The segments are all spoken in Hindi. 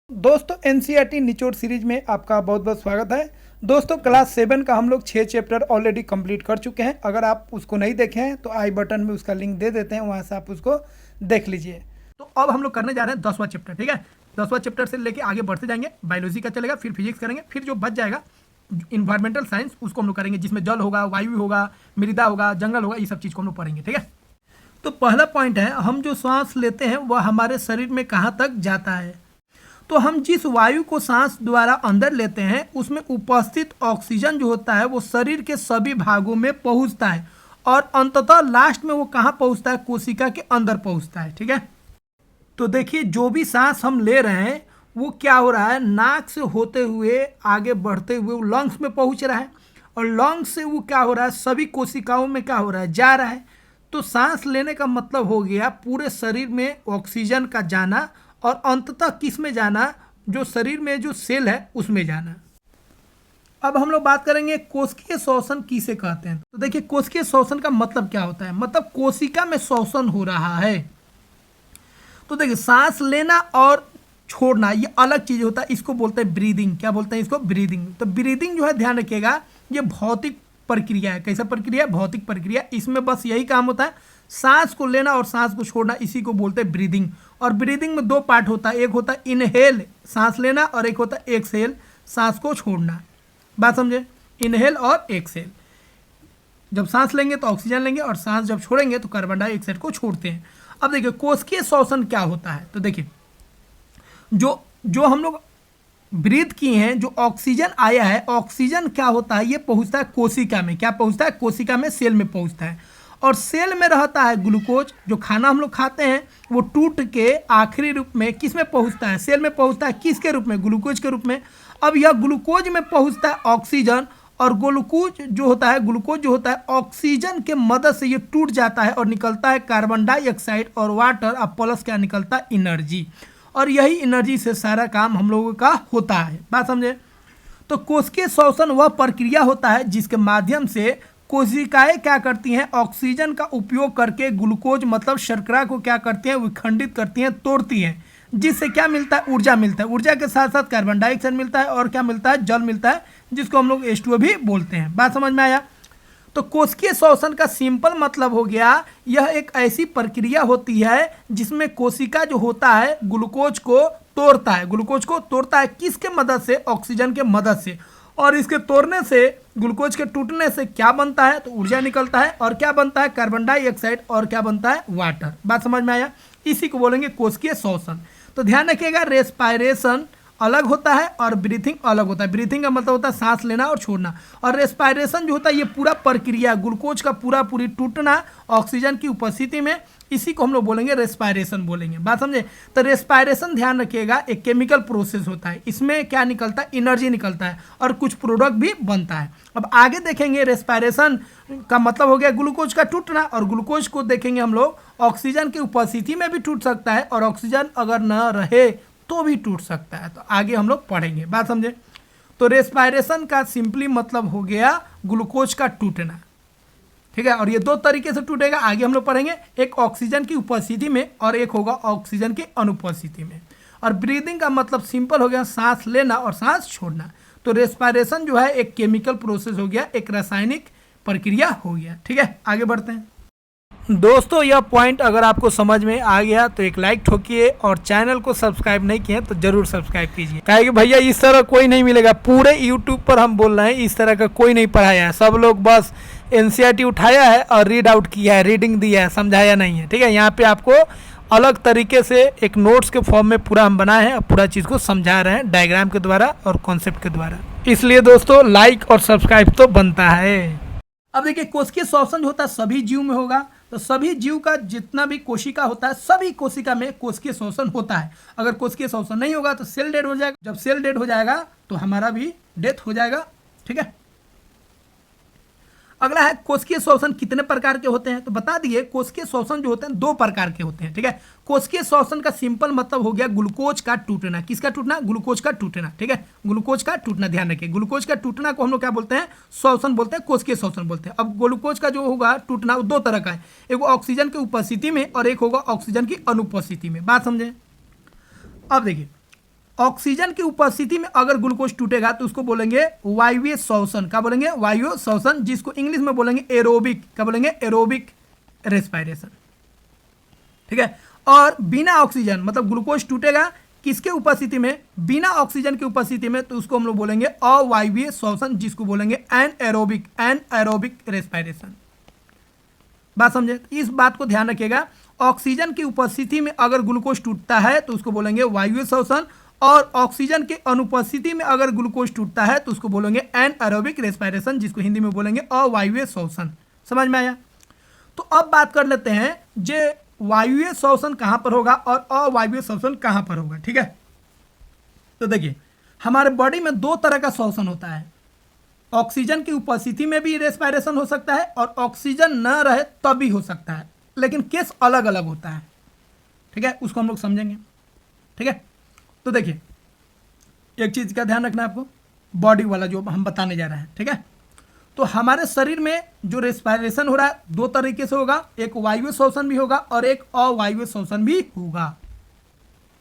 दोस्तों एनसीईआरटी निचोड़ सीरीज में आपका बहुत बहुत स्वागत है। दोस्तों क्लास 7 का हम लोग 6 चैप्टर ऑलरेडी कंप्लीट कर चुके हैं। अगर आप उसको नहीं देखे हैं तो आई बटन में उसका लिंक दे देते हैं, वहां से आप उसको देख लीजिए। तो अब हम लोग करने जा रहे हैं 10वां चैप्टर। ठीक है, 10वां चैप्टर से लेके आगे बढ़ते जाएंगे। बायोलॉजी का चलेगा, फिर फिजिक्स करेंगे, फिर जो बच जाएगा इन्वायरमेंटल साइंस उसको हम लोग करेंगे, जिसमें जल होगा, वायु होगा, मृदा होगा, जंगल होगा, ये सब चीज़ को हम लोग पढ़ेंगे। ठीक है, तो पहला पॉइंट है, हम जो सांस लेते हैं वह हमारे शरीर में कहाँ तक जाता है। तो हम जिस वायु को सांस द्वारा अंदर लेते हैं उसमें उपस्थित ऑक्सीजन जो होता है वो शरीर के सभी भागों में पहुंचता है और अंततः लास्ट में वो कहाँ पहुंचता है, कोशिका के अंदर पहुंचता है। ठीक है, तो देखिए जो भी सांस हम ले रहे हैं वो क्या हो रहा है, नाक से होते हुए आगे बढ़ते हुए वो लंग्स में पहुंच रहा है और लंग्स से वो क्या हो रहा है, सभी कोशिकाओं में क्या हो रहा है, जा रहा है। तो सांस लेने का मतलब हो गया पूरे शरीर में ऑक्सीजन का जाना और अंततः किस में जाना, जो शरीर में जो सेल है उसमें जाना। अब हम लोग बात करेंगे कोशिकीय श्वसन किसे कहते हैं। तो देखिए कोशिकीय श्वसन का मतलब क्या होता है, मतलब कोशिका में श्वसन हो रहा है। तो देखिए सांस लेना और छोड़ना ये अलग चीज होता है, इसको बोलते हैं ब्रीदिंग। क्या बोलते हैं इसको, ब्रीदिंग। तो ब्रीदिंग जो है ध्यान रखिएगा ये भौतिक प्रक्रिया है। कैसा प्रक्रिया है, भौतिक प्रक्रिया। इसमें बस यही काम होता है, सांस को लेना और सांस को छोड़ना, इसी को बोलते हैं ब्रीदिंग। और ब्रीदिंग में दो पार्ट होता है, एक होता है इनहेल सांस लेना और एक होता है एक्सहेल सांस को छोड़ना। बात समझे, इनहेल और एक्सहेल। जब सांस लेंगे तो ऑक्सीजन लेंगे और सांस जब छोड़ेंगे तो कार्बन डाइऑक्साइड को छोड़ते हैं। अब देखिए कोशिकीय श्वसन क्या होता है। तो देखिए जो जो हम लोग ब्रीथ किए हैं, जो ऑक्सीजन आया है, ऑक्सीजन क्या होता है, ये पहुंचता है कोशिका में। क्या पहुंचता है, कोशिका में, सेल में पहुंचता है। और सेल में रहता है ग्लूकोज। जो खाना हम लोग खाते हैं वो टूट के आखिरी रूप में किस में पहुंचता है, सेल में पहुंचता है। किसके रूप में, ग्लूकोज के रूप में। अब यह ग्लूकोज में पहुंचता है ऑक्सीजन, और ग्लूकोज जो होता है, ग्लूकोज जो होता है ऑक्सीजन के मदद से ये टूट जाता है और निकलता है कार्बन डाइऑक्साइड और वाटर, अब प्लस क्या निकलता है, एनर्जी। और यही एनर्जी से सारा काम हम लोगों का होता है। बात समझे। तो कोशिकीय श्वसन वह प्रक्रिया होता है जिसके माध्यम से कोशिकाएं क्या करती हैं, ऑक्सीजन का उपयोग करके ग्लूकोज मतलब शर्करा को क्या करती हैं, विखंडित करती हैं, तोड़ती हैं, जिससे क्या मिलता है, ऊर्जा मिलता है। ऊर्जा के साथ साथ कार्बन डाइऑक्साइड मिलता है और क्या मिलता है, जल मिलता है, जिसको हम लोग H2O भी बोलते हैं। बात समझ में आया। तो कोशिकीय श्वसन का सिंपल मतलब हो गया, यह एक ऐसी प्रक्रिया होती है जिसमें कोशिका जो होता है ग्लूकोज को तोड़ता है। ग्लूकोज को तोड़ता है किसके मदद से, ऑक्सीजन के मदद से। और इसके तोड़ने से, ग्लूकोज के टूटने से क्या बनता है, तो ऊर्जा निकलता है। और क्या बनता है, कार्बन डाइऑक्साइड, और क्या बनता है, वाटर। बात समझ में आया। इसी को बोलेंगे कोशिकीय श्वसन। तो ध्यान रखिएगा रेस्पायरेशन अलग होता है और ब्रीथिंग अलग होता है। ब्रीथिंग का मतलब होता है सांस लेना और छोड़ना, और रेस्पायरेशन जो होता है ये पूरा प्रक्रिया, ग्लूकोज का पूरी टूटना ऑक्सीजन की उपस्थिति में, इसी को हम लोग बोलेंगे रेस्पायरेशन बोलेंगे। बात समझे। तो रेस्पायरेशन ध्यान रखिएगा एक केमिकल प्रोसेस होता है, इसमें क्या निकलता है, एनर्जी निकलता है और कुछ प्रोडक्ट भी बनता है। अब आगे देखेंगे रेस्पायरेशन का मतलब हो गया ग्लूकोज का टूटना, और ग्लूकोज को देखेंगे हम लोग ऑक्सीजन की उपस्थिति में भी टूट सकता है और ऑक्सीजन अगर न रहे तो भी टूट सकता है। तो आगे हम लोग पढ़ेंगे। बात समझे। तो रेस्पायरेशन का सिंपली मतलब हो गया ग्लूकोज का टूटना। ठीक है, और ये दो तरीके से टूटेगा, आगे हम लोग पढ़ेंगे। एक ऑक्सीजन की उपस्थिति में और एक होगा ऑक्सीजन की अनुपस्थिति में। और ब्रीदिंग का मतलब सिंपल हो गया सांस लेना और सांस छोड़ना। तो रेस्पायरेशन जो है एक केमिकल प्रोसेस हो गया, एक रासायनिक प्रक्रिया हो गया। ठीक है, आगे बढ़ते हैं। दोस्तों यह पॉइंट अगर आपको समझ में आ गया तो एक लाइक ठोकिए, और चैनल को सब्सक्राइब नहीं किए तो जरूर सब्सक्राइब कीजिए। कहे कि भैया इस तरह कोई नहीं मिलेगा, पूरे यूट्यूब पर हम बोल रहे हैं इस तरह का कोई नहीं पढ़ाया है। सब लोग बस एनसीईआरटी उठाया है और रीड आउट किया है, रीडिंग दिया है, समझाया नहीं है। ठीक है, यहाँ पे आपको अलग तरीके से एक नोट्स के फॉर्म में पूरा हम बनाए हैं और पूरा चीज़ को समझा रहे हैं डायग्राम के द्वारा और कॉन्सेप्ट के द्वारा। इसलिए दोस्तों लाइक और सब्सक्राइब तो बनता है। अब देखिए कोशिकीय श्वसन जो होता है सभी जीव में होगा। तो सभी जीव का जितना भी कोशिका होता है, सभी कोशिका में कोशिकीय श्वसन होता है। अगर कोशिकीय श्वसन नहीं होगा तो सेल डेड हो जाएगा। जब सेल डेड हो जाएगा तो हमारा भी डेथ हो जाएगा। ठीक है, अगला है कोशिकीय श्वसन कितने प्रकार के होते हैं। तो बता दिए कोशिकीय श्वसन जो होते हैं दो प्रकार के होते हैं। ठीक है, कोशिकीय श्वसन का सिंपल मतलब हो गया ग्लूकोज का टूटना। किसका टूटना, ग्लूकोज का टूटना। ठीक है, ग्लूकोज का टूटना ध्यान रखिए। ग्लूकोज का टूटना को हम लोग क्या बोलते हैं, श्वसन बोलते हैं, कोशिकीय श्वसन बोलते हैं। अब ग्लूकोज का जो होगा टूटना वो दो तरह का है, एक ऑक्सीजन की उपस्थिति में और एक होगा ऑक्सीजन की अनुपस्थिति में। बात समझे। अब देखिए ऑक्सीजन की उपस्थिति में अगर ग्लूकोज टूटेगा तो उसको बोलेंगे वायवीय श्वसन। क्या बोलेंगे? वायवीय श्वसन, जिसको इंग्लिश में बोलेंगे एरोबिक। क्या बोलेंगे? Aerobic respiration. ठीक है। और बिना ऑक्सीजन मतलब ग्लूकोज टूटेगा किसके उपस्थिति में? बिना ऑक्सीजन की उपस्थिति में, तो उसको हम लोग बोलेंगे अवायवीय श्वसन, जिसको बोलेंगे एनएरोबिक रेस्पिरेशन। बात समझे? इस बात को ध्यान रखिएगा, ऑक्सीजन की उपस्थिति में अगर ग्लूकोज टूटता है तो उसको बोलेंगे वायवीय श्वसन, और ऑक्सीजन के अनुपस्थिति में अगर ग्लूकोज टूटता है तो उसको बोलेंगे एनएरोबिक रेस्पिरेशन, जिसको हिंदी में बोलेंगे अवायवीय श्वसन। समझ में आया? तो अब बात कर लेते हैं जे वायवीय श्वसन कहां पर होगा और अवायवीय श्वसन कहां पर होगा। ठीक है। तो देखिए, हमारे बॉडी में दो तरह का श्वसन होता है। ऑक्सीजन की उपस्थिति में भी रेस्पिरेशन हो सकता है और ऑक्सीजन न रहे तब भी हो सकता है, लेकिन केस अलग अलग होता है। ठीक है, उसको हम लोग समझेंगे। ठीक है। तो देखिए, एक चीज का ध्यान रखना है आपको, बॉडी वाला जो हम बताने जा रहे हैं। ठीक है। तो हमारे शरीर में जो रेस्पिरेशन हो रहा है दो तरीके से होगा, एक वायवीय श्वसन भी होगा और एक अवायवीय श्वसन भी होगा।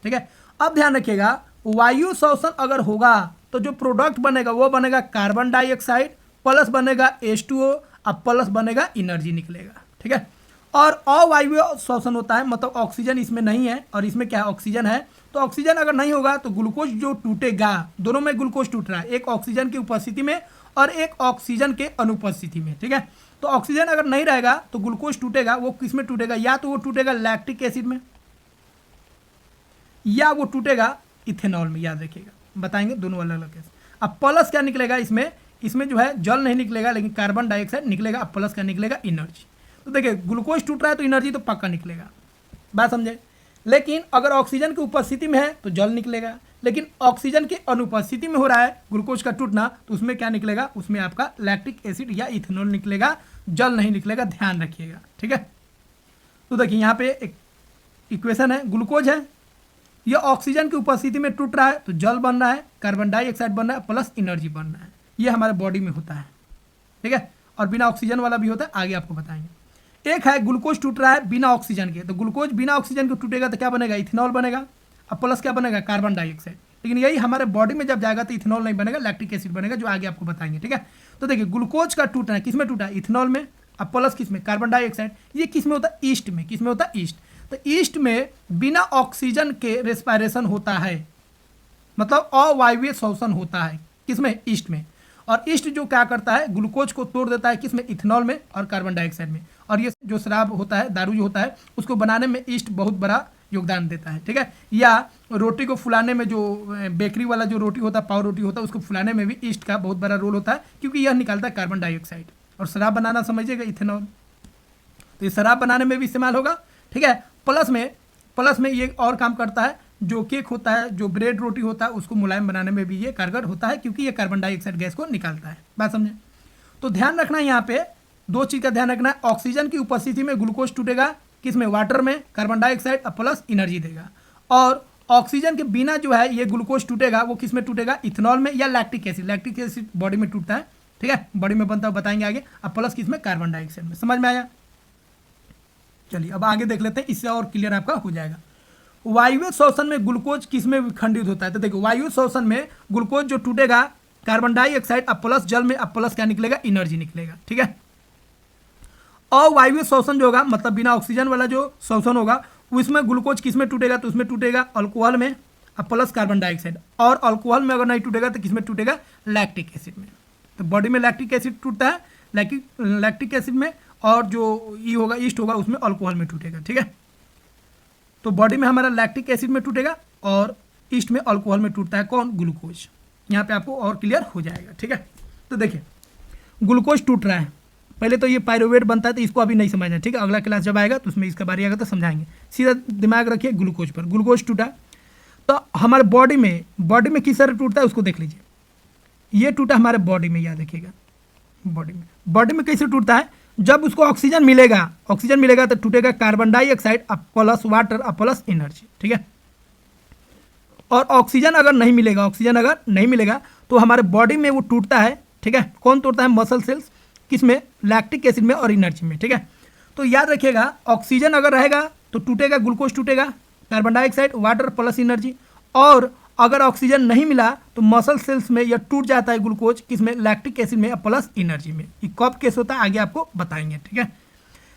ठीक है। अब ध्यान रखिएगा, वायु श्वसन अगर होगा तो जो प्रोडक्ट बनेगा वो बनेगा कार्बन डाइऑक्साइड, प्लस बनेगा H2O और प्लस बनेगा एनर्जी निकलेगा। ठीक है। और अवायवीय श्वसन होता है मतलब ऑक्सीजन इसमें नहीं है और इसमें क्या है? ऑक्सीजन है। तो ऑक्सीजन अगर नहीं होगा तो ग्लूकोज जो टूटेगा, दोनों में ग्लूकोज टूट रहा है, एक ऑक्सीजन की उपस्थिति में और एक ऑक्सीजन के अनुपस्थिति में। ठीक है। तो ऑक्सीजन अगर नहीं रहेगा तो ग्लूकोज टूटेगा, वो किस में टूटेगा? या तो वो टूटेगा लैक्टिक एसिड में या वो टूटेगा इथेनॉल में। याद रखिएगा, बताएंगे दोनों अलग अलग केस। अब प्लस क्या निकलेगा इसमें? इसमें जो है जल नहीं निकलेगा लेकिन कार्बन डाइऑक्साइड निकलेगा। अब प्लस क्या निकलेगा? एनर्जी। तो देखिए, ग्लूकोज टूट रहा है तो एनर्जी तो पक्का निकलेगा। बात समझे? लेकिन अगर ऑक्सीजन की उपस्थिति में है तो जल निकलेगा, लेकिन ऑक्सीजन की अनुपस्थिति में हो रहा है ग्लूकोज का टूटना, तो उसमें क्या निकलेगा? उसमें आपका लैक्टिक एसिड या इथेनॉल निकलेगा, जल नहीं निकलेगा। ध्यान रखिएगा। ठीक है। तो देखिए, यहाँ पे एक इक्वेशन है, ग्लूकोज है, यह ऑक्सीजन की उपस्थिति में टूट रहा है तो जल बन रहा है, कार्बन डाइऑक्साइड बन रहा है, प्लस एनर्जी बन रहा है। ये हमारे बॉडी में होता है। ठीक है। और बिना ऑक्सीजन वाला भी होता है, आगे आपको बताएंगे। एक है ग्लूकोज टूट रहा है बिना ऑक्सीजन के, तो ग्लूकोज बिना ऑक्सीजन के टूटेगा तो क्या बनेगा? इथेनॉल बनेगा। अब प्लस क्या बनेगा? Carbon dioxide. लेकिन यही हमारे बॉडी में जब जाएगा तो इथेनॉल नहीं बनेगा, लैक्टिक एसिड बनेगा, जो आगे आपको बताएंगे। ठीक है। तो देखिए, ग्लूकोज का टूटना किस में टूटा? इथेनॉल में। अब प्लस किस में? Carbon dioxide. ये किस में होता है? ईस्ट में। किस में होता है? ईस्ट। तो ईस्ट में बिना ऑक्सीजन के रेस्पिरेशन होता है, मतलब अवायवीय श्वसन होता है। किसमें? ईस्ट में। और ईस्ट जो क्या करता है? ग्लूकोज को तोड़ देता है किसमें? इथेनॉल में और कार्बन डाइऑक्साइड में। और ये जो शराब होता है, दारू जो होता है, उसको बनाने में ईस्ट बहुत बड़ा योगदान देता है। ठीक है। या रोटी को फुलाने में, जो बेकरी वाला जो रोटी होता है, पाव रोटी होता है, उसको फुलाने में भी ईस्ट का बहुत बड़ा रोल होता है, क्योंकि यह निकालता है कार्बन डाइऑक्साइड। और शराब बनाना समझिएगा, इथेनॉल, तो ये शराब बनाने में भी इस्तेमाल होगा। ठीक है। प्लस में ये और काम करता है, जो केक होता है, जो ब्रेड रोटी होता है, उसको मुलायम बनाने में भी ये कारगर होता है, क्योंकि ये कार्बन डाइऑक्साइड गैस को निकालता है। बात समझे? तो ध्यान रखना है, यहाँ पे दो चीज का ध्यान रखना है। ऑक्सीजन की उपस्थिति में ग्लूकोज टूटेगा किसमें? वाटर में, कार्बन डाइऑक्साइड प्लस एनर्जी देगा। और ऑक्सीजन के बिना जो है ये ग्लूकोज टूटेगा, वो किस में टूटेगा? इथेनॉल में या lactic acid. Lactic acid body में टूटता है। ठीक है, बॉडी में बनता है, बताएंगे आगे। अब प्लस किस में? कार्बन डाइऑक्साइड में। समझ में आया? चलिए अब आगे देख लेते हैं, इससे और क्लियर आपका हो जाएगा। वायवीय श्वसन में ग्लूकोज किस में विखंडित होता है? तो देखो, वायु श्वसन में ग्लूकोज जो टूटेगा, कार्बन डाइऑक्साइड अब प्लस जल में, अब प्लस क्या निकलेगा? एनर्जी निकलेगा। ठीक है। अवायवीय श्वसन जो होगा, मतलब बिना ऑक्सीजन वाला जो श्वसन होगा, उसमें ग्लूकोज किस में टूटेगा? तो उसमें टूटेगा अल्कोहल में, अब प्लस कार्बन डाइऑक्साइड। और अल्कोहल में अगर नहीं टूटेगा तो किस में टूटेगा? लैक्टिक एसिड में। तो बॉडी में लैक्टिक एसिड टूटता है, लैक्टिक एसिड में, और जो ई होगा, ईस्ट होगा, उसमें अल्कोहल में टूटेगा। ठीक है। तो बॉडी में हमारा लैक्टिक एसिड में टूटेगा और ईस्ट में अल्कोहल में टूटता है कौन? ग्लूकोज। यहाँ पे आपको और क्लियर हो जाएगा। ठीक है। तो देखिए, ग्लूकोज टूट रहा है, पहले तो ये पायरुवेट बनता है, तो इसको अभी नहीं समझना। ठीक है, अगला क्लास जब आएगा तो उसमें इसका बारी आएगा तो समझाएंगे। सीधा दिमाग रखिए ग्लूकोज पर। ग्लूकोज टूटा तो हमारे बॉडी में किस तरह टूटता है उसको देख लीजिए। ये टूटा हमारे बॉडी में, याद रखिएगा, बॉडी में कैसे टूटता है? जब उसको ऑक्सीजन मिलेगा तो टूटेगा carbon dioxide plus water plus energy. ठीक है। और ऑक्सीजन अगर नहीं मिलेगा तो हमारे बॉडी में वो टूटता है। ठीक है। कौन तोड़ता है? Muscle cells. किसमें? लैक्टिक एसिड में और एनर्जी में। ठीक है। तो याद रखिएगा, ऑक्सीजन अगर रहेगा तो टूटेगा, ग्लूकोज टूटेगा, carbon dioxide, water plus energy. और अगर ऑक्सीजन नहीं मिला तो मसल सेल्स में यह टूट जाता है ग्लूकोज, किसमें, लैक्टिक एसिड में प्लस एनर्जी में। ये कब केस होता है आगे आपको बताएंगे, ठीक है।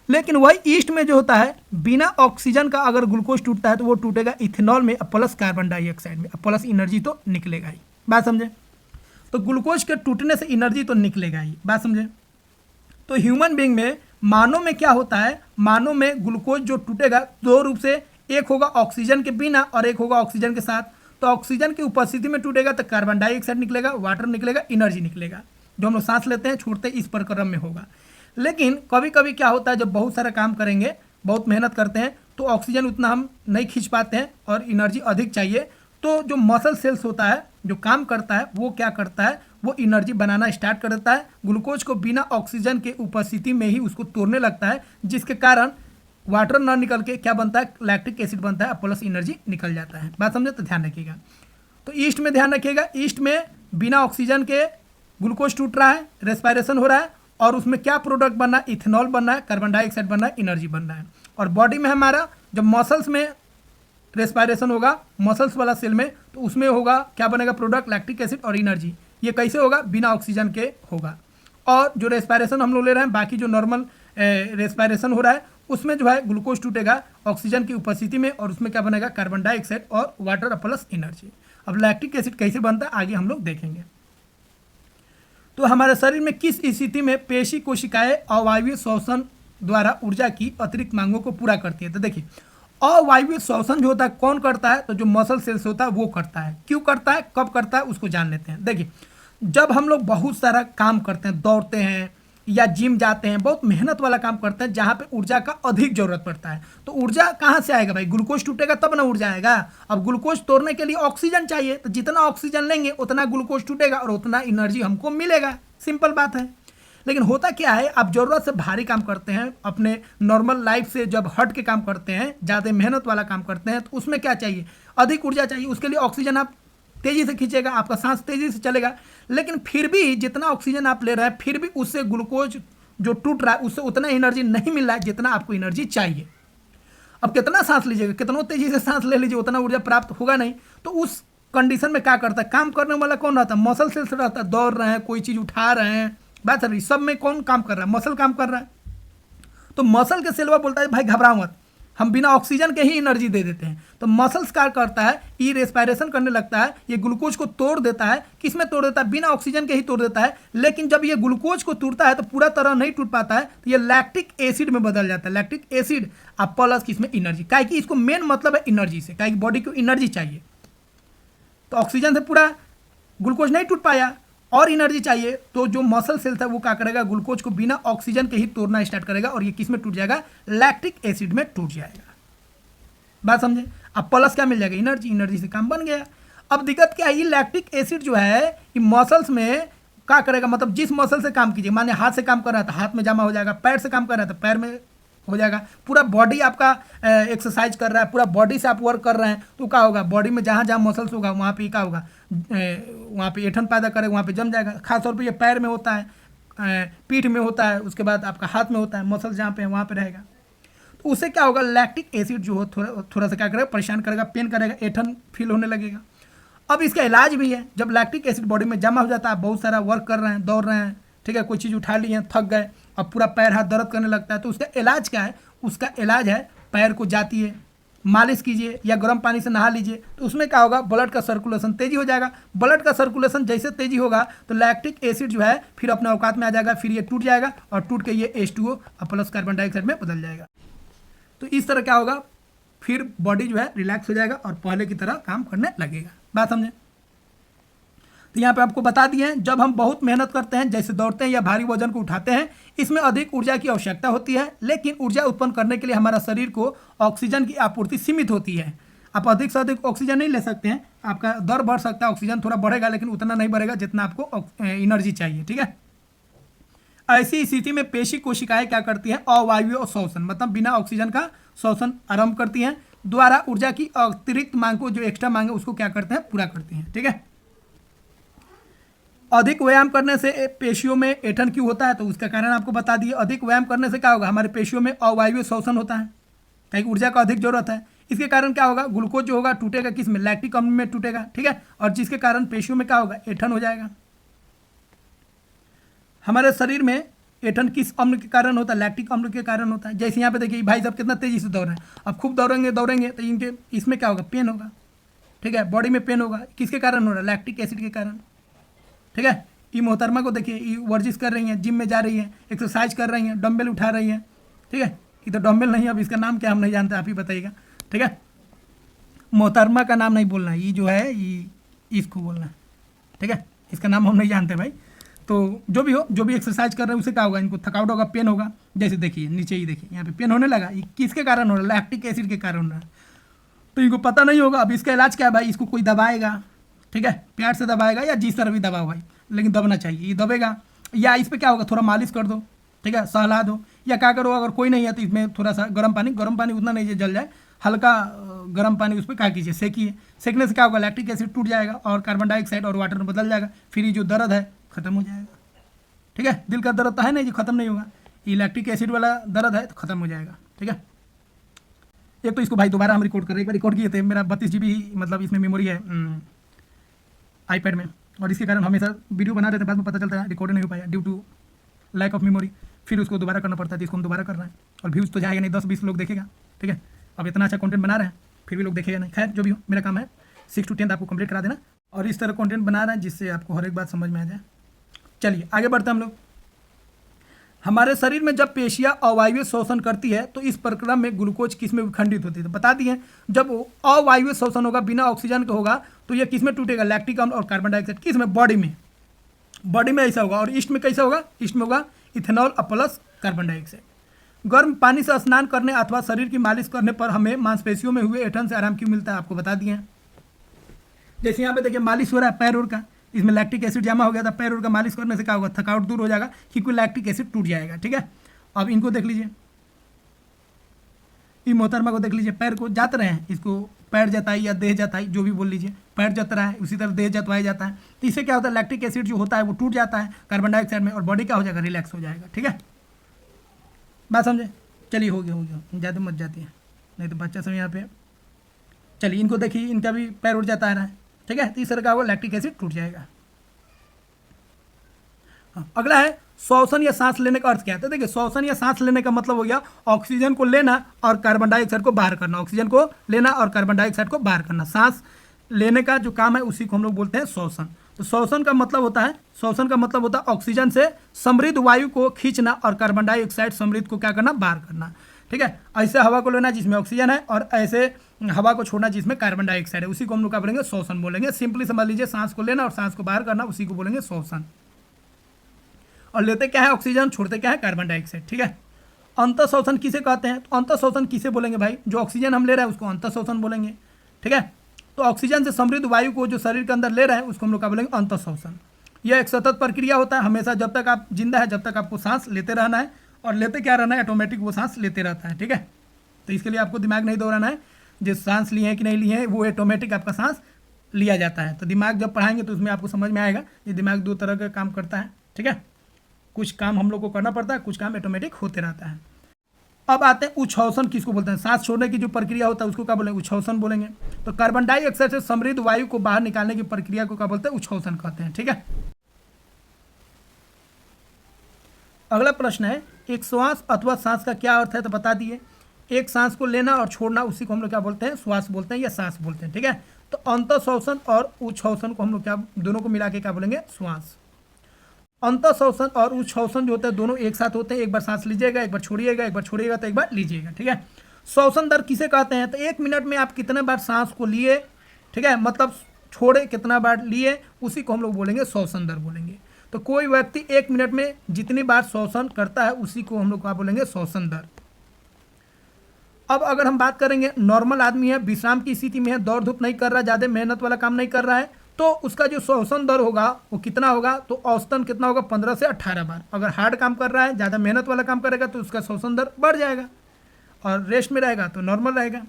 लेकिन वही ईस्ट में जो होता है, बिना ऑक्सीजन का अगर ग्लूकोज टूटता है तो वो टूटेगा इथेनॉल में प्लस कार्बन डाइऑक्साइड में, प्लस एनर्जी तो निकलेगा ही। बात समझे? तो ग्लूकोज के टूटने से एनर्जी तो निकलेगा ही। बात समझे? तो ह्यूमन बींग में, मानव में क्या होता है, मानव में ग्लूकोज जो टूटेगा दो रूप से, एक होगा ऑक्सीजन के बिना और एक होगा ऑक्सीजन के साथ। तो ऑक्सीजन की उपस्थिति में टूटेगा तो कार्बन डाइऑक्साइड निकलेगा, वाटर निकलेगा, एनर्जी निकलेगा, जो हम लोग सांस लेते हैं छोड़ते हैं, इस प्रक्रम में होगा। लेकिन कभी कभी क्या होता है, जब बहुत सारा काम करेंगे, बहुत मेहनत करते हैं, तो ऑक्सीजन उतना हम नहीं खींच पाते हैं और एनर्जी अधिक चाहिए। तो जो मसल सेल्स होता है, जो काम करता है, वो क्या करता है, वो एनर्जी बनाना स्टार्ट कर देता है। ग्लूकोज को बिना ऑक्सीजन के उपस्थिति में ही उसको तोड़ने लगता है, जिसके कारण वाटर ना निकल के क्या बनता है, लैक्टिक एसिड बनता है, प्लस एनर्जी निकल जाता है। बात समझे? तो ध्यान रखिएगा। तो ईस्ट में ध्यान रखिएगा, ईस्ट में बिना ऑक्सीजन के ग्लूकोज टूट रहा है, रेस्पायरेशन हो रहा है, और उसमें क्या प्रोडक्ट बनना है, इथेनॉल बनना है, कार्बन डाइऑक्साइड बनना है, एनर्जी बनना है। और बॉडी में हमारा जब मसल्स में रेस्पायरेशन होगा, मसल्स वाला सेल में, तो उसमें होगा क्या बनेगा, प्रोडक्ट, लैक्टिक एसिड और एनर्जी। ये कैसे होगा, बिना ऑक्सीजन के होगा। और जो रेस्पायरेशन हम लोग ले रहे हैं, बाकी जो नॉर्मल रेस्पायरेशन हो रहा है, उसमें जो है ग्लूकोज टूटेगा ऑक्सीजन की उपस्थिति में, और उसमें क्या बनेगा, कार्बन डाइऑक्साइड और वाटर प्लस एनर्जी। अब लैक्टिक एसिड कैसे बनता है आगे हम लोग देखेंगे। तो हमारे शरीर में किस स्थिति में पेशी कोशिकाएं अवायवीय श्वसन द्वारा ऊर्जा की अतिरिक्त मांगों को पूरा करती है? तो देखिए, अवायवीय श्वसन जो होता है कौन करता है, तो जो मसल सेल्स होता है वो करता है। क्यों करता है, कब करता है, उसको जान लेते हैं। देखिए, जब हम लोग बहुत सारा काम करते हैं, दौड़ते हैं या जिम जाते हैं, बहुत मेहनत वाला काम करते हैं जहाँ पे ऊर्जा का अधिक जरूरत पड़ता है, तो ऊर्जा कहाँ से आएगा भाई, ग्लूकोज टूटेगा तब ना ऊर्जा आएगा। अब ग्लूकोज तोड़ने के लिए ऑक्सीजन चाहिए, तो जितना ऑक्सीजन लेंगे उतना ग्लूकोज टूटेगा और उतना एनर्जी हमको मिलेगा। सिंपल बात है। लेकिन होता क्या है, आप जरूरत से भारी काम करते हैं, अपने नॉर्मल लाइफ से जब हट के काम करते हैं, ज़्यादा मेहनत वाला काम करते हैं, तो उसमें क्या चाहिए, अधिक ऊर्जा चाहिए। उसके लिए ऑक्सीजन आप तेजी से खींचेगा, आपका सांस तेजी से चलेगा। लेकिन फिर भी जितना ऑक्सीजन आप ले रहे हैं, फिर भी उससे ग्लूकोज जो टूट रहा है, उससे उतना एनर्जी नहीं मिल रहा है जितना आपको एनर्जी चाहिए। अब कितना सांस लीजिएगा, कितना तेजी से सांस ले लीजिए, उतना ऊर्जा प्राप्त होगा नहीं। तो उस कंडीशन में क्या करता है, काम करने वाला कौन रहता है, मसल सेल्स रहता है। दौड़ रहे हैं, कोई चीज़ उठा रहे हैं, बात सर सब में कौन काम कर रहा है, मसल काम कर रहा है। तो मसल के सेलवा बोलता है भाई घबराओ मत, हम बिना ऑक्सीजन के ही एनर्जी दे देते हैं। तो मसल्स क्या करता है, ये रेस्पायरेशन करने लगता है, ये ग्लूकोज को तोड़ देता है। किस में तोड़ देता है, बिना ऑक्सीजन के ही तोड़ देता है। लेकिन जब ये ग्लूकोज को तोड़ता है तो पूरा तरह नहीं टूट पाता है, तो ये लैक्टिक एसिड में बदल जाता है। लैक्टिक एसिड आप प्लस किसमें, एनर्जी। काहे कि इसको मेन मतलब है एनर्जी से, काहे कि बॉडी को एनर्जी चाहिए। तो ऑक्सीजन से पूरा ग्लूकोज नहीं टूट पाया और एनर्जी चाहिए, तो जो मसल सेल्स है वो क्या करेगा, ग्लूकोज को बिना ऑक्सीजन के ही तोड़ना स्टार्ट करेगा, और ये किस में टूट जाएगा, लैक्टिक एसिड में टूट जाएगा। बात समझे? अब प्लस क्या मिल जाएगा, एनर्जी। एनर्जी से काम बन गया। अब दिक्कत क्या है, ये लैक्टिक एसिड जो है ये मसल्स में क्या करेगा, मतलब जिस मसल से काम कीजिए, माने हाथ से काम कर रहा है तो हाथ में जमा हो जाएगा, पैर से काम कर रहा है तो पैर में हो जाएगा। पूरा बॉडी आपका एक्सरसाइज कर रहा है, पूरा बॉडी से आप वर्क कर रहे हैं, तो क्या होगा, बॉडी में जहाँ जहाँ मसल्स होगा वहाँ पे क्या होगा, वहाँ पे ऐंठन पैदा करेगा, वहाँ पे जम जाएगा। खासतौर पे ये पैर में होता है, पीठ में होता है, उसके बाद आपका हाथ में होता है, मसल्स जहाँ पे है वहाँ पे रहेगा। तो उससे क्या होगा, लैक्टिक एसिड जो हो थोड़ा सा क्या करेगा, परेशान करेगा, पेन करेगा, ऐंठन फील होने लगेगा। अब इसका इलाज भी है। जब लैक्टिक एसिड बॉडी में जमा हो जाता है, बहुत सारा वर्क कर रहे हैं, दौड़ रहे हैं, ठीक है, कोई चीज़ उठा ली है, थक गए, अब पूरा पैर हाथ दर्द करने लगता है, तो उसका इलाज क्या है, उसका इलाज है पैर को जाती है, मालिश कीजिए या गर्म पानी से नहा लीजिए। तो उसमें क्या होगा, ब्लड का सर्कुलेशन तेजी हो जाएगा। ब्लड का सर्कुलेशन जैसे तेजी होगा तो लैक्टिक एसिड जो है फिर अपने औकात में आ जाएगा, फिर ये टूट जाएगा और टूट के ये H2O प्लस कार्बन डाइऑक्साइड में बदल जाएगा। तो इस तरह क्या होगा, फिर बॉडी जो है रिलैक्स हो जाएगा और पहले की तरह काम करने लगेगा। बात समझे? तो यहाँ पे आपको बता दिए हैं, जब हम बहुत मेहनत करते हैं, जैसे दौड़ते हैं या भारी वजन को उठाते हैं, इसमें अधिक ऊर्जा की आवश्यकता होती है। लेकिन ऊर्जा उत्पन्न करने के लिए हमारा शरीर को ऑक्सीजन की आपूर्ति सीमित होती है। आप अधिक से अधिक ऑक्सीजन नहीं ले सकते हैं, आपका दर बढ़ सकता है, ऑक्सीजन थोड़ा बढ़ेगा लेकिन उतना नहीं बढ़ेगा जितना आपको एनर्जी चाहिए, ठीक है। ऐसी स्थिति में पेशी कोशिकाएं क्या करती हैं, अवायवीय श्वसन, मतलब बिना ऑक्सीजन का श्वसन आरंभ करती हैं, द्वारा ऊर्जा की अतिरिक्त मांग को, जो एक्स्ट्रा मांग है उसको क्या करते हैं, पूरा करती हैं, ठीक है। अधिक व्यायाम करने से पेशियों में ऐंठन क्यों होता है, तो उसका कारण आपको बता दिए। अधिक व्यायाम करने से क्या होगा, हमारे पेशियों में अवायवीय श्वसन होता है, कहीं ऊर्जा का अधिक जरूरत है। इसके कारण क्या होगा, ग्लूकोज जो होगा टूटेगा किस में, लैक्टिक अम्ल में टूटेगा, ठीक है। और जिसके कारण पेशियों में क्या होगा, ऐंठन हो जाएगा। हमारे शरीर में ऐंठन किस अम्ल के कारण होता है, लैक्टिक अम्ल के कारण होता है। जैसे यहाँ पे देखिए भाई साहब कितना तेजी से दौड़ रहे हैं, अब खूब दौड़ेंगे तो इनके इसमें क्या होगा, पेन होगा, ठीक है, बॉडी में पेन होगा। किसके कारण हो रहा है, लैक्टिक एसिड के कारण, ठीक है। ये मोहतरमा को देखिए, ये वर्जिश कर रही हैं, जिम में जा रही हैं, एक्सरसाइज कर रही हैं, डंबल उठा रही हैं, ठीक है। ये तो डंबल नहीं है, अब इसका नाम क्या हम नहीं जानते, आप ही बताइएगा, ठीक है। मोहतरमा का नाम नहीं बोलना है, ये जो है ये इसको बोलना है, ठीक है। इसका नाम हम नहीं जानते भाई। तो जो भी हो, जो भी एक्सरसाइज कर रहे हैं उसे क्या होगा, इनको थकावट होगा, पेन होगा। जैसे देखिए नीचे ही देखिए यहाँ पे पेन होने लगा, ये किसके कारण हो रहा है, लैक्टिक एसिड के कारण हो रहा है। तो इनको पता नहीं होगा। अब इसका इलाज क्या है भाई, इसको कोई दबाएगा, ठीक है, प्यार से दबाएगा या जिस तरह भी दबाओ भाई, लेकिन दबना चाहिए। ये दबेगा या इस पर क्या होगा, थोड़ा मालिश कर दो, ठीक है, सहला दो, या क्या करो, अगर कोई नहीं है तो इसमें थोड़ा सा गर्म पानी उतना नहीं जल जाए, हल्का गर्म पानी उस पर क्या कीजिए, सेकिए। सेकने से क्या होगा, लैक्टिक एसिड टूट जाएगा और कार्बन डाइऑक्साइड और वाटर में बदल जाएगा, फिर ये जो दर्द है खत्म हो जाएगा, ठीक है। दिल का दर्द तो है नहीं जो खत्म नहीं होगा, ये लैक्टिक एसिड वाला दर्द है तो खत्म हो जाएगा, ठीक है। एक तो इसको भाई दोबारा हम रिकॉर्ड कर रहे हैं, एक बार रिकॉर्ड किए थे, मेरा 32 GB मतलब इसमें मेमोरी है आईपैड में, और इसके कारण हमेशा वीडियो बना रहे थे, बाद में पता चलता है रिकॉर्ड नहीं हो पाया due to lack of memory, फिर उसको दोबारा करना पड़ता है। तो इसको हम दोबारा कर रहे हैं और व्यूज़ तो जाएगा नहीं, 10-20 लोग देखेगा, ठीक है। अब इतना अच्छा कंटेंट बना रहे हैं फिर भी लोग देखेगा नहीं, खैर जो भी हो, मेरा काम है 6 to 10 आपको कंप्लीट करा देना, और इस तरह कंटेंट बना रहे हैं जिससे आपको हर एक बात समझ में आ जाए। चलिए आगे बढ़ते हैं हम लोग। हमारे शरीर में जब पेशियां अवायवीय शोषण करती है तो इस प्रक्रिया में ग्लूकोज किस में विखंडित होती है, तो बता दिए जब अवायवीय शोषण होगा, बिना ऑक्सीजन के होगा, तो ये किस में टूटेगा, लैक्टिक अम्ल और कार्बन डाइऑक्साइड, किस में, बॉडी में ऐसा होगा। और ईस्ट में कैसा होगा, ईस्ट में होगा इथेनॉल प्लस कार्बन डाइऑक्साइड। गर्म पानी से स्नान करने अथवा शरीर की मालिश करने पर हमें मांसपेशियों में हुए ऐंठन से आराम क्यों मिलता है, आपको बता दिए। जैसे यहाँ पे देखिए मालिश हो रहा है पैर और का, इसमें लैक्टिक एसिड जमा हो गया था, पैर और का मालिश करने से क्या होगा, थकावट दूर हो जाएगा क्योंकि लैक्टिक एसिड टूट जाएगा, ठीक है। अब इनको देख लीजिए, ये मोहतरमा को देख लीजिए, पैर को जात रहे हैं, इसको पैर जताई या देह जताई जो भी बोल लीजिए, पैर जत रहा है, उसी तरह देह जतवाया जाता है। तो इससे क्या होता है, लैक्टिक एसिड जो होता है वो टूट जाता है कार्बन डाइऑक्साइड में, और बॉडी क्या हो जाएगा, रिलैक्स हो जाएगा, ठीक है। बात समझे, चलिए हो गया, ज़्यादा मत जाती है नहीं तो बच्चा सब यहाँ पे। चलिए इनको देखिए, इनका भी पैर उठ जाता है, ठीक है। तो इस तरह का होगा, लैक्टिक एसिड टूट जाएगा। अगला है श्वसन या सांस लेने का अर्थ क्या है। तो देखिए श्वसन या सांस लेने का मतलब हो गया ऑक्सीजन को लेना और कार्बन डाइऑक्साइड को बाहर करना, ऑक्सीजन को लेना और कार्बन डाइऑक्साइड को बाहर करना, सांस लेने का जो काम है उसी को हम लोग बोलते हैं श्वसन। तो श्वसन का मतलब होता है ऑक्सीजन से समृद्ध वायु को खींचना और कार्बन डाइऑक्साइड समृद्ध को क्या करना, बाहर करना, ठीक है। ऐसे हवा को लेना जिसमें ऑक्सीजन है और ऐसे हवा को छोड़ना जिसमें कार्बन डाइऑक्साइड है, उसी को हम लोग क्या बोलेंगे, श्वसन बोलेंगे। सिंपली समझ लीजिए, सांस को लेना और सांस को बाहर करना, उसी को बोलेंगे श्वसन। और लेते क्या है ऑक्सीजन, छोड़ते क्या है कार्बन डाइऑक्साइड, ठीक है। अंतःश्वसन किसे कहते हैं, तो अंतःश्वसन किसे बोलेंगे भाई, जो ऑक्सीजन हम ले रहे हैं उसको अंतःश्वसन बोलेंगे, ठीक है। तो ऑक्सीजन से समृद्ध वायु को जो शरीर के अंदर ले रहे हैं उसको हम लोग क्या बोलेंगे, अंतःश्वसन। यह एक सतत प्रक्रिया होता है, हमेशा जब तक आप जिंदा है, जब तक आपको सांस लेते रहना है, और लेते क्या रहना है, ऑटोमेटिक वो सांस लेते रहता है, ठीक है। तो इसके लिए आपको दिमाग नहीं दौड़ाना है, जो सांस लिए हैं कि नहीं लिए हैं, वो ऑटोमेटिक आपका सांस लिया जाता है। तो दिमाग जब पढ़ाएंगे तो उसमें आपको समझ में आएगा ये दिमाग 2 तरह का काम करता है, ठीक है। कुछ काम हम लोग को करना पड़ता है, कुछ काम ऑटोमेटिक होते रहता है। अब आते हैं उच्छ्वसन किसको बोलते हैं, सांस छोड़ने की जो प्रक्रिया होता है उसको क्या बोलेंगे, उच्छ्वसन बोलेंगे। तो कार्बन डाइऑक्साइड से समृद्ध वायु को बाहर निकालने की प्रक्रिया को क्या बोलते हैं, उच्छ्वसन कहते हैं, ठीक है। अगला प्रश्न है, एक श्वास अथवा सांस का क्या अर्थ है, तो बता दिए। एक सांस को लेना और छोड़ना उसी को हम लोग क्या बोलते हैं, श्वास बोलते हैं या सांस बोलते हैं, ठीक है। तो अंतःश्वसन और उच्छ्वसन को हम लोग क्या, दोनों को मिला के क्या बोलेंगे, श्वास। अंतःश्वसन और उच्छ्वसन जो होते हैं दोनों एक साथ होते हैं, एक बार सांस लीजिएगा, एक बार छोड़िएगा, एक बार छोड़िएगा तो एक बार लीजिएगा, ठीक है। श्वसन दर किसे कहते हैं, तो 1 मिनट में आप कितने बार सांस को लिए, ठीक है, मतलब छोड़े कितना बार लिए, उसी को हम लोग बोलेंगे श्वसन दर बोलेंगे। तो कोई व्यक्ति 1 मिनट में जितनी बार श्वसन करता है उसी को हम लोग क्या बोलेंगे, श्वसन दर। अब अगर हम बात करेंगे, नॉर्मल आदमी है, विश्राम की स्थिति में है, दौड़ धूप नहीं कर रहा, ज़्यादा मेहनत वाला काम नहीं कर रहा है, तो उसका जो श्वसन दर होगा वो कितना होगा, तो औसतन कितना होगा, 15 से 18 बार। अगर हार्ड काम कर रहा है, ज़्यादा मेहनत वाला काम करेगा तो उसका श्वसन दर बढ़ जाएगा, और रेस्ट में रहेगा तो नॉर्मल रहेगा।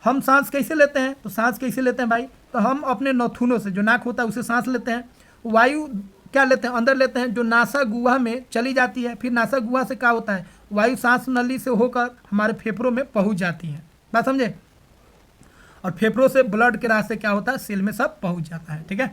हम सांस कैसे लेते हैं, तो सांस कैसे लेते हैं भाई, तो हम अपने नाखूनों से, जो नाक होता है उसे सांस लेते हैं, वायु क्या लेते हैं, अंदर लेते हैं, जो नासा गुहा में चली जाती है, फिर नासा गुहा से क्या होता है, वायु सांस नली से होकर हमारे फेफड़ों में पहुंच जाती है। बात समझे, और फेफड़ों से ब्लड के रास्ते क्या होता है, सेल में सब पहुंच जाता है। ठीक है,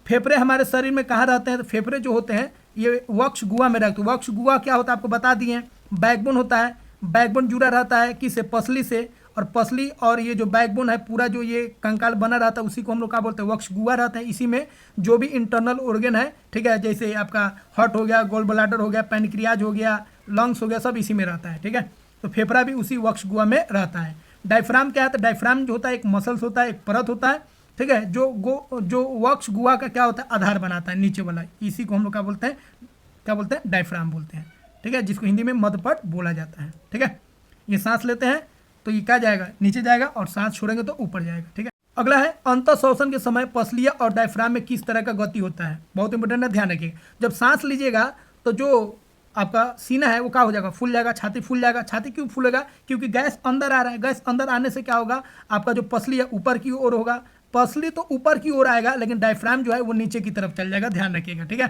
फेफड़े हमारे शरीर में कहाँ रहते हैं, तो फेफड़े जो होते हैं ये वक्ष गुहा में रहते हैं। वक्ष गुहा क्या होता है आपको बता दिए। बैकबोन होता है, बैकबोन जुड़ा रहता है किससे, पसली से, और पसली और ये जो बैकबोन है पूरा जो ये कंकाल बना रहता है उसी को हम लोग क्या बोलते हैं, वक्ष गुहा रहता है। इसी में जो भी इंटरनल ऑर्गन है, ठीक है, जैसे आपका हार्ट हो गया, गोल ब्लैडर हो गया, पैनक्रियाज हो गया, लंग्स हो गया, सब इसी में रहता है। ठीक है, तो फेफड़ा भी उसी वक्ष गुहा में रहता है। डायफ्राम क्या है, तो डायफ्राम जो होता है एक मसल्स होता है, एक परत होता है, ठीक है, जो वक्ष गुहा का क्या होता है, आधार बनाता है नीचे वाला, इसी को हम लोग क्या बोलते हैं, डायफ्राम बोलते हैं। ठीक है, जिसको हिंदी में मध्यपट बोला जाता है। ठीक है, ये सांस लेते हैं तो ये क्या जाएगा, नीचे जाएगा, और सांस छोड़ेंगे तो ऊपर जाएगा। ठीक है, अगला है अंत श्वसन के समय पसलिया और डायफ्राम में किस तरह का गति होता है, बहुत इंपॉर्टेंट है, ध्यान रखिएगा। जब सांस लीजिएगा तो जो आपका सीना है वो क्या हो जाएगा, फूल जाएगा, छाती फूल जाएगा। छाती क्यों फूलेगा, क्योंकि गैस अंदर आ रहा है। गैस अंदर आने से क्या होगा, आपका जो पसली है ऊपर की ओर होगा। पसली तो ऊपर की ओर आएगा, लेकिन डायफ्राम जो है वो नीचे की तरफ चल जाएगा, ध्यान रखिएगा। ठीक है,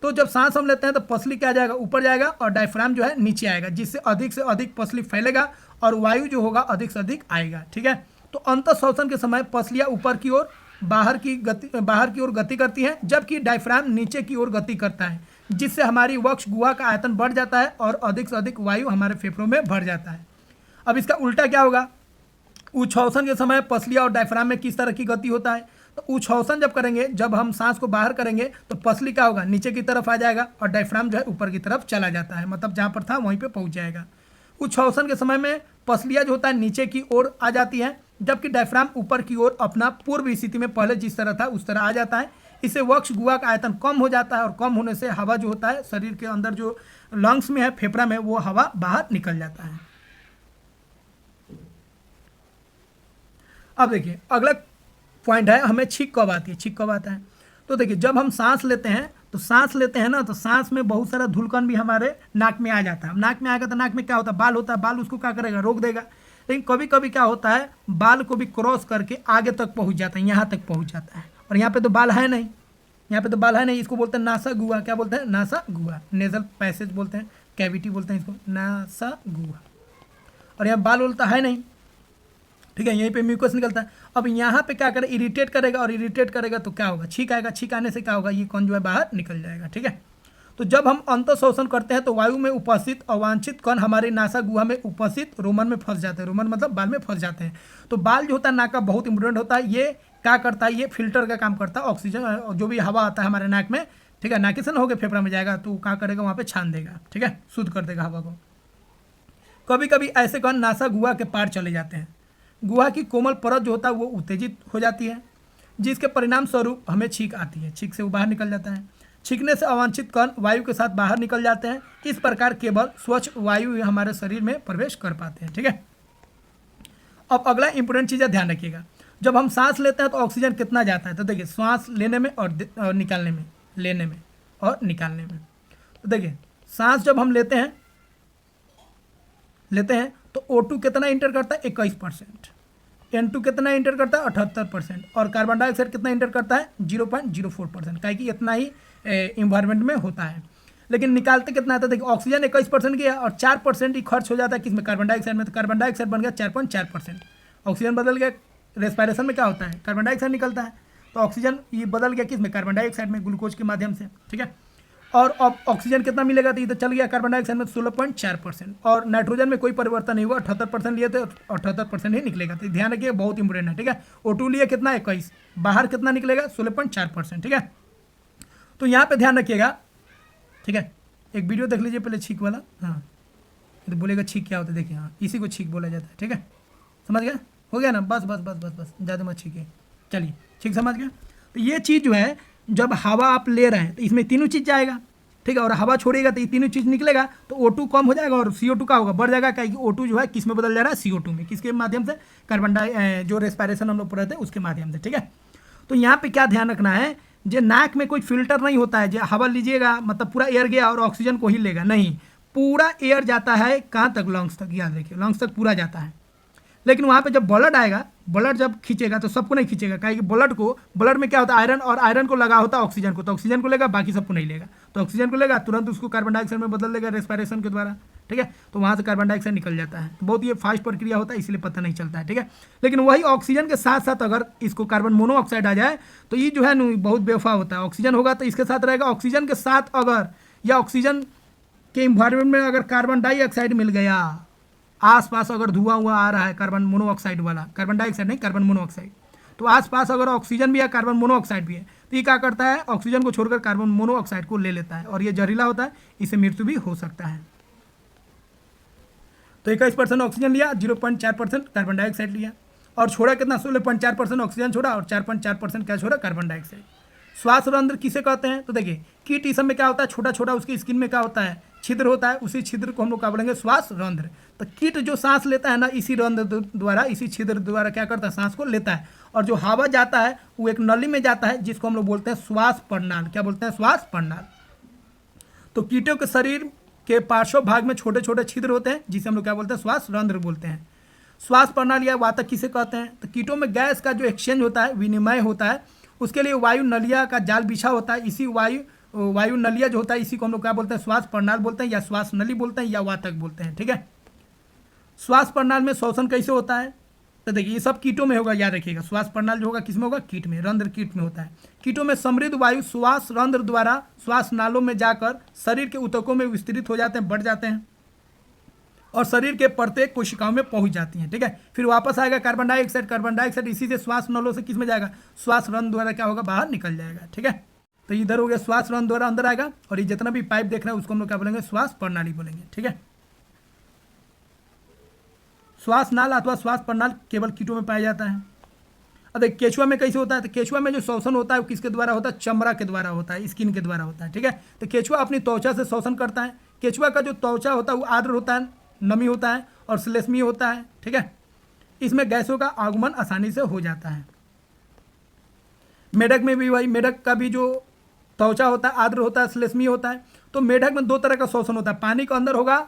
तो जब सांस हम लेते हैं तो पसली क्या जाएगा, ऊपर जाएगा, और डायफ्राम जो है नीचे आएगा, जिससे अधिक से अधिक पसली फैलेगा और वायु जो होगा अधिक से अधिक आएगा। ठीक है, तो अंत श्वसन के समय पसलियाँ ऊपर की ओर बाहर की ओर गति करती हैं, जबकि डायफ्राम नीचे की ओर गति करता है, जिससे हमारी वक्ष गुहा का आयतन बढ़ जाता है और अधिक से अधिक वायु हमारे फेफड़ों में भर जाता है। अब इसका उल्टा क्या होगा, उच्छ्वसन के समय पसलिया और डायफ्राम में किस तरह की गति होता है, तो उच्छ्वसन जब करेंगे, जब हम सांस को बाहर करेंगे तो पसली क्या होगा, नीचे की तरफ आ जाएगा, और डायफ्राम जो है ऊपर की तरफ चला जाता है, मतलब जहाँ पर था वहीं पे पहुँच जाएगा। उच्छ्वसन के समय में पसलिया जो होता है नीचे की ओर आ जाती है, जबकि डायफ्राम ऊपर की ओर अपना पूर्व स्थिति में पहले जिस तरह था उस तरह आ जाता है। इससे वक्ष गुहा का आयतन कम हो जाता है, और कम होने से हवा जो होता है शरीर के अंदर जो लंग्स में है, फेफड़ा में, वो हवा बाहर निकल जाता है। अब देखिए अगला पॉइंट है, हमें छींक कब आती है, छींक कब आता है। तो देखिए जब हम सांस लेते हैं ना, तो सांस में बहुत सारा धुलकन भी हमारे नाक में आ जाता है। नाक में आएगा तो नाक में क्या होता है, बाल होता है, बाल उसको क्या करेगा, रोक देगा। लेकिन कभी कभी क्या होता है, बाल को भी क्रॉस करके आगे तक पहुंच जाता है, यहाँ तक पहुंच जाता है, और यहाँ पे तो बाल है नहीं, यहाँ पे तो बाल है नहीं। इसको बोलते हैं नासा गुहा। क्या बोलते हैं, नासा गुहा, नेजल पैसेज बोलते हैं, कैविटी बोलते हैं इसको, नासा गुहा। और यहाँ बाल बोलता है नहीं, ठीक है, यहीं पे म्यूकस निकलता है। अब यहाँ पे क्या करे, इरिटेट करेगा, और इरिटेट करेगा तो क्या होगा, छींक आएगा, छींक आने से क्या होगा, ये कण जो है बाहर निकल जाएगा। ठीक है, तो जब हम अंत श्वसन करते हैं तो वायु में उपस्थित अवांछित कण हमारे नासा गुहा में उपस्थित रोमन में फंस जाते हैं। रोमन मतलब बाल में फंस जाते हैं। तो बाल जो होता है नाक का बहुत इंपॉर्टेंट होता है। ये क्या करता है, ये फिल्टर का काम करता है। ऑक्सीजन जो भी हवा आता है हमारे नाक में, ठीक है, नाके से ना होकर फेफड़ा में जाएगा तो क्या करेगा, वहाँ पे छान देगा, ठीक है, शुद्ध कर देगा हवा को। कभी कभी ऐसे कण नासा गुहा के पार चले जाते हैं। गुहा की कोमल परत जो होता है वो उत्तेजित हो जाती है, जिसके परिणाम स्वरूप हमें छींक आती है। छींक से वो बाहर निकल जाता है। छींकने से अवांछित कण वायु के साथ बाहर निकल जाते हैं। इस प्रकार केवल स्वच्छ वायु हमारे शरीर में प्रवेश कर पाते हैं। ठीक है, अब अगला इंपॉर्टेंट चीज़ है, ध्यान रखिएगा। जब हम सांस लेते हैं तो ऑक्सीजन कितना जाता है, तो देखिए सांस लेने में और निकालने में, लेने में और निकालने में। तो देखिए सांस जब हम लेते हैं तो O2 कितना इंटर करता है, 21%। N2 कितना इंटर करता है, 78%। और कार्बन डाइऑक्साइड कितना इंटर करता है, 0.04%। क्या कि इतना ही इन्वायरमेंट में होता है। लेकिन निकालते कितना आता है, देखिए ऑक्सीजन 21% गया और 4% ही खर्च हो जाता है किसमें, कार्बन डाइऑक्साइड में। तो कार्बन डाइऑक्साइड बन गया 4.4%। ऑक्सीजन बदल गया, रेस्पिरेशन में क्या होता है, कार्बन डाइऑक्साइड निकलता है, तो ऑक्सीजन ये बदल गया किसमें, कार्बन डाइऑक्साइड में, ग्लूकोज के माध्यम से। ठीक है, और अब ऑक्सीजन कितना मिलेगा, तो ये तो चल गया कार्बन डाइऑक्साइड में 16.4%। और नाइट्रोजन में कोई परिवर्तन नहीं हुआ, 78% लिए थे, 78% ही निकलेगा। तो ध्यान रखिए, बहुत इंपॉर्टेंट है। ठीक है, O2 लिए कितना, 21, बाहर कितना निकलेगा, 16.4%। ठीक है, तो यहाँ पे ध्यान रखिएगा। ठीक है, एक वीडियो देख लीजिए पहले छींक वाला। हाँ, तो बोलेगा छींक क्या होता है, देखिए, हाँ, इसी को छींक बोला जाता है। ठीक है, समझ गया, हो गया ना, बस बस बस बस बस, ज़्यादा मत छींकिए। चलिए, ठीक, समझ गया। तो ये चीज़ जो है, जब हवा आप ले रहे हैं तो इसमें तीनों चीज़ जाएगा। ठीक है, और हवा छोड़ेगा तो ये तीनों चीज़ निकलेगा, तो O2 कम हो जाएगा और CO2 का होगा, बढ़ जाएगा। क्या कि O2 जो है किस में बदल जा रहा है, CO2 में। किसके माध्यम से, जो रेस्पिरेशन हम लोग पढ़ते हैं उसके माध्यम से। ठीक है, तो यहाँ पे क्या ध्यान रखना है, जो नाक में कोई फिल्टर नहीं होता है, जो हवा लीजिएगा मतलब पूरा एयर गया और ऑक्सीजन को ही लेगा, नहीं, पूरा एयर जाता है कहाँ तक, लंग्स तक। याद रखिए, लंग्स तक पूरा जाता है। लेकिन वहाँ पे जब ब्लड आएगा, ब्लड जब खींचेगा तो सबको नहीं खींचेगा, क्योंकि ब्लड में क्या होता है, आयरन, और आयरन को लगा होता है ऑक्सीजन को, तो ऑक्सीजन को लेगा, बाकी सबको नहीं लेगा। तो ऑक्सीजन को लेगा, तुरंत उसको कार्बन डाइऑक्साइड में बदल देगा रेस्पिरेशन के द्वारा। ठीक है, तो वहाँ से कार्बन डाइऑक्साइड निकल जाता है। तो बहुत ये फास्ट प्रक्रिया होता है, इसलिए पता नहीं चलता है, ठीक है। लेकिन वही ऑक्सीजन के साथ साथ अगर इसको कार्बन मोनोऑक्साइड आ जाए तो ये जो है ना बहुत बेवफा होता है। ऑक्सीजन होगा तो इसके साथ रहेगा, ऑक्सीजन के साथ अगर या ऑक्सीजन के इन्वायरमेंट में अगर कार्बन डाइऑक्साइड मिल गया, आसपास अगर धुआं हुआ आ रहा है कार्बन मोनोऑक्साइड वाला, कार्बन डाइऑक्साइड नहीं कार्बन मोनोऑक्साइड, तो आसपास अगर ऑक्सीजन भी है कार्बन मोनोऑक्साइड भी है तो ये क्या करता है, ऑक्सीजन को छोड़कर कार्बन मोनोऑक्साइड को ले लेता है और ये जहरीला होता है, इससे मृत्यु भी हो सकता है। तो 21% ऑक्सीजन लिया, 0.4% कार्बन डाइऑक्साइड लिया और छोड़ा कितना, 16.4% ऑक्सीजन छोड़ा और 4.4% क्या छोड़ा, कार्बन डाइऑक्साइड। श्वास रंध्र किसे कहते हैं, तो देखिए कीट इस सब में क्या होता है, छोटा छोटा उसकी स्किन में क्या होता है, छिद्र होता है, उसी छिद्र को हम लोग क्या बोलेंगे, श्वास रंध्र। तो कीट जो सांस लेता है ना, इसी रंध्र द्वारा, इसी छिद्र द्वारा क्या करता है, सांस को लेता है। और जो हवा जाता है वो एक नली में जाता है जिसको हम लोग बोलते हैं श्वास प्रणाल। क्या बोलते हैं, श्वास प्रणाल। तो कीटों के शरीर के पार्श्व भाग में छोटे छोटे छिद्र होते हैं जिसे हम लोग क्या बोलते हैं, श्वास रंध्र बोलते हैं। श्वास प्रणाली या वातक किसे कहते हैं, तो कीटों में गैस का जो एक्सचेंज होता है, विनिमय होता है, उसके लिए वायु नलिया का जाल बिछा होता है। इसी वायु नलिया जो होता है इसी को हम लोग क्या बोलते हैं, श्वास प्रणाल बोलते हैं या श्वास नली बोलते हैं या वातक बोलते हैं, ठीक है। श्वास प्रणाल में श्वसन कैसे होता है, तो देखिए ये सब कीटों में होगा, याद रखिएगा। श्वास प्रणाल जो होगा किसमें होगा, कीट में, रंध्र कीट में होता है। कीटों में समृद्ध वायु श्वास रंध्र द्वारा श्वास नालों में जाकर शरीर के ऊतकों में विस्तृत हो जाते हैं, बढ़ जाते हैं और शरीर के प्रत्येक कोशिकाओं में पहुंच जाती हैं, ठीक है। फिर वापस आएगा कार्बन डाइऑक्साइड, कार्बन डाइऑक्साइड इसी से श्वास नलों से किस में जाएगा, श्वास रंध्र द्वारा क्या होगा, बाहर निकल जाएगा, ठीक है। तो इधर हो गया श्वास रंध्र द्वारा अंदर आएगा और ये जितना भी पाइप देख रहे हैं उसको हम लोग क्या बोलेंगे, श्वास प्रणाली बोलेंगे, ठीक है। श्वास नाल अथवा श्वास प्रणाल केवल कीटों में पाया जाता है। अब देखिए केचुआ में कैसे होता है, तो केचुआ में जो श्वसन होता है वो किसके द्वारा होता है, चमड़ा के द्वारा होता है, स्किन के द्वारा होता है, ठीक है। तो केचुआ अपनी त्वचा से श्वसन करता है। केचुआ का जो त्वचा होता है वो आर्द्र होता है, नमी होता है और श्लेष्मीय होता है, ठीक है। इसमें गैसों का आगमन आसानी से हो जाता है। मेढक में भी वही, मेढक का भी जो त्वचा होता है आर्द्र होता है, श्लेष्मीय होता है। तो मेढक में दो तरह का श्वसन होता है, पानी के अंदर होगा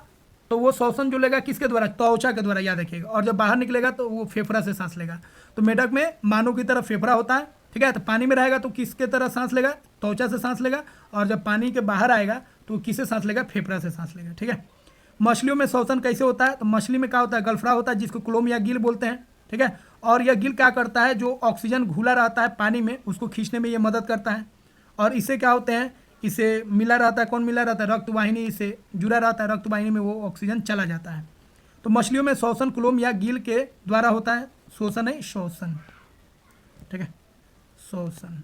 तो वो श्वसन जो लेगा किसके द्वारा, त्वचा के द्वारा, याद रखिएगा। और जब बाहर निकलेगा तो वो फेफड़ा से सांस लेगा। तो मेढक में मानव की तरह फेफड़ा होता है, ठीक है। तो पानी में रहेगा तो किसके तरह सांस लेगा, त्वचा से सांस लेगा। और जब पानी के बाहर आएगा तो किससे सांस लेगा, फेफड़ा से सांस लेगा, ठीक है। मछलियों में श्वसन कैसे होता है, तो मछली में क्या होता है, गल्फड़ा होता है जिसको क्लोम या गिल बोलते हैं, ठीक है। और यह गिल क्या करता है, जो ऑक्सीजन घुला रहता है पानी में उसको खींचने में ये मदद करता है। और इससे क्या होते हैं, इसे मिला रहता है, कौन मिला रहता है, रक्त वाहिनी इससे जुड़ा रहता है, रक्त वाहिनी में वो ऑक्सीजन चला जाता है। तो मछलियों में श्वसन क्लोम या गिल के द्वारा होता है, श्वसन है श्वसन, ठीक है, श्वसन।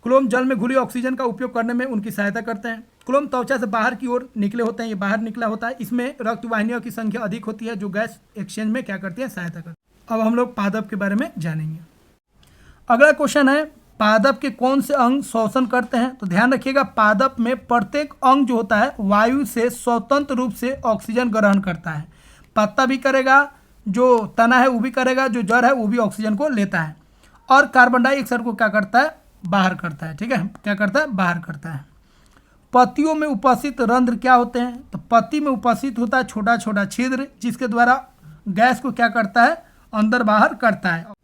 क्लोम जल में घुली ऑक्सीजन का उपयोग करने में उनकी सहायता करते हैं। क्लोम त्वचा से बाहर की ओर निकले होते हैं, ये बाहर निकला होता है। इसमें रक्त वाहिनियों की संख्या अधिक होती है जो गैस एक्सचेंज में क्या करती है, सहायता करती है। अब हम लोग पादप के बारे में जानेंगे। अगला क्वेश्चन है, पादप के कौन से अंग श्वसन करते हैं, तो ध्यान रखिएगा पादप में प्रत्येक अंग जो होता है वायु से स्वतंत्र रूप से ऑक्सीजन ग्रहण करता है। पत्ता भी करेगा, जो तना है वो भी करेगा, जो जड़ है वो भी ऑक्सीजन को लेता है और कार्बन डाइऑक्साइड को क्या करता है, बाहर करता है, ठीक है। क्या करता है, बाहर करता है। पत्तियों में उपस्थित रंध्र क्या होते हैं, तो पत्ती में उपस्थित होता है छोटा छोटा छिद्र जिसके द्वारा गैस को क्या करता है, अंदर बाहर करता है।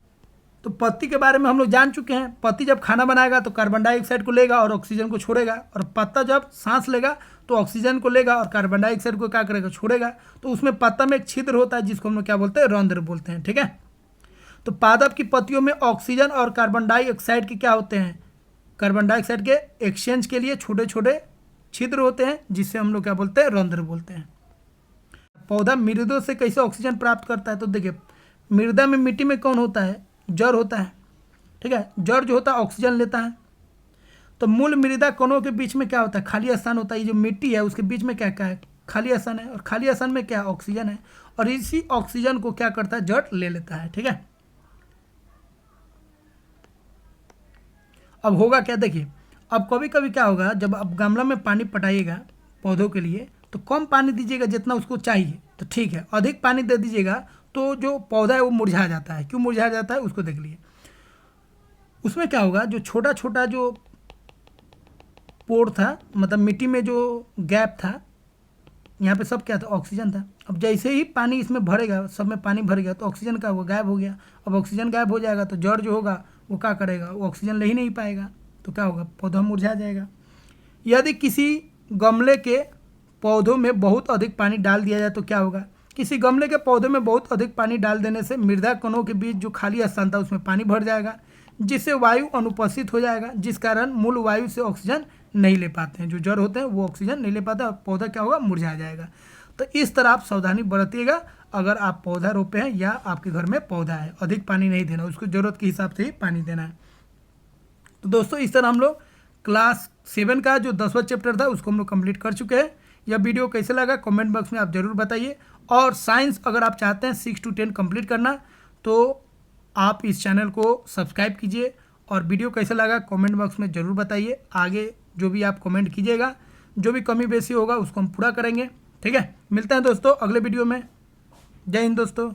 तो पत्ती के बारे में हम लोग जान चुके हैं। पत्ती जब खाना बनाएगा तो कार्बन डाइऑक्साइड को लेगा और ऑक्सीजन को छोड़ेगा, और पत्ता जब सांस लेगा तो ऑक्सीजन को लेगा और कार्बन डाइऑक्साइड को क्या करेगा, छोड़ेगा। तो उसमें पत्ता में एक छिद्र होता है जिसको हम लोग क्या बोलते हैं, रंध्र बोलते हैं, ठीक है। तो पादप की पत्तियों में ऑक्सीजन और कार्बन डाइऑक्साइड के क्या होते हैं, कार्बन डाइऑक्साइड के एक्सचेंज के लिए छोटे छोटे छिद्र होते हैं जिससे हम लोग क्या बोलते हैं, रंध्र बोलते हैं। पौधा मृदों से कैसे ऑक्सीजन प्राप्त करता है, तो देखिए मृदा में मिट्टी में कौन होता है, जड़ होता है, ठीक है। जड़ जो होता है ऑक्सीजन लेता है। तो मूल मृदा कणों के बीच में क्या होता है, खाली स्थान होता है। ये जो मिट्टी है उसके बीच में क्या क्या है, खाली स्थान है, और खाली स्थान में क्या है, ऑक्सीजन है। और इसी ऑक्सीजन को क्या करता है, जड़ ले लेता है, ठीक है। अब होगा क्या, देखिए अब कभी कभी क्या होगा, जब आप गमला में पानी पटाइएगा पौधों के लिए तो कम पानी दीजिएगा जितना उसको चाहिए, तो ठीक है। अधिक पानी दे दीजिएगा तो जो पौधा है वो मुरझा जाता है। क्यों मुरझा जाता है उसको देख लिए। उसमें क्या होगा, जो छोटा छोटा जो पोर था, मतलब मिट्टी में जो गैप था, यहाँ पे सब क्या था, ऑक्सीजन था। अब जैसे ही पानी इसमें भरेगा, सब में पानी भर गया तो ऑक्सीजन का वो गायब हो गया। अब ऑक्सीजन गायब हो जाएगा तो जड़ जो होगा वो क्या करेगा, वो ऑक्सीजन ले ही नहीं पाएगा, तो क्या होगा, पौधा मुरझा जाएगा। यदि किसी गमले के पौधों में बहुत अधिक पानी डाल दिया जाए तो क्या होगा। किसी गमले के पौधे में बहुत अधिक पानी डाल देने से मृदा कणों के बीच जो खाली स्थान था उसमें पानी भर जाएगा, जिससे वायु अनुपस्थित हो जाएगा, जिस कारण मूल वायु से ऑक्सीजन नहीं ले पाते हैं। जो जड़ होते हैं वो ऑक्सीजन नहीं ले पाते, पौधा क्या होगा, मुरझा जाएगा। तो इस तरह आप सावधानी बरतिएगा अगर आप पौधा रोपे हैं या आपके घर में पौधा है। अधिक पानी नहीं देना, उसको ज़रूरत के हिसाब से ही पानी देना है। तो दोस्तों इस तरह हम लोग क्लास 7 का जो 10वां चैप्टर था उसको हम लोग कंप्लीट कर चुके हैं। यह वीडियो कैसे लगा कमेंट बॉक्स में आप ज़रूर बताइए। और साइंस अगर आप चाहते हैं 6 to 10 कंप्लीट करना तो आप इस चैनल को सब्सक्राइब कीजिए। और वीडियो कैसे लगा कमेंट बॉक्स में ज़रूर बताइए। आगे जो भी आप कमेंट कीजिएगा, जो भी कमी बेसी होगा उसको हम पूरा करेंगे। ठीक है, मिलते हैं दोस्तों अगले वीडियो में। जय हिंद दोस्तों।